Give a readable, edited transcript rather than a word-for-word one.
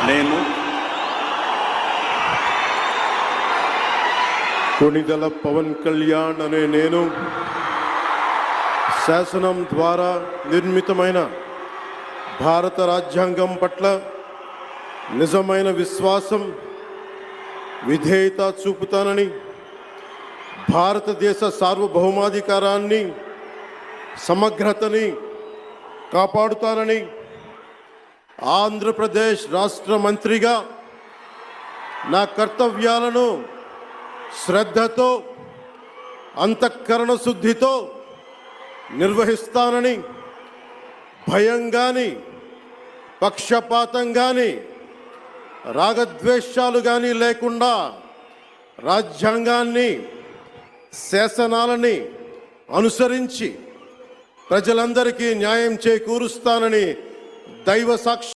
నేను కొణిదెల పవన్ కళ్యాణ్ అనే నేను శాసనం ద్వారా నిర్మితమైన భారత రాజ్యాంగం పట్ల నిజమైన విశ్వాసం, విధేయత చూపుతానని, భారతదేశ సార్వభౌమాధికారాన్ని, సమగ్రతని కాపాడుతానని ఆంధ్రప్రదేశ్ రాష్ట్ర మంత్రిగా నా కర్తవ్యాలను శ్రద్ధతో, అంతఃకరణ శుద్ధితో నిర్వహిస్తానని, భయం కానీ, పక్షపాతం కానీ, రాగద్వేషాలు కానీ లేకుండా రాజ్యాంగాన్ని, శాసనాలని అనుసరించి ప్రజలందరికీ న్యాయం చేకూరుస్తానని దైవ సాక్షి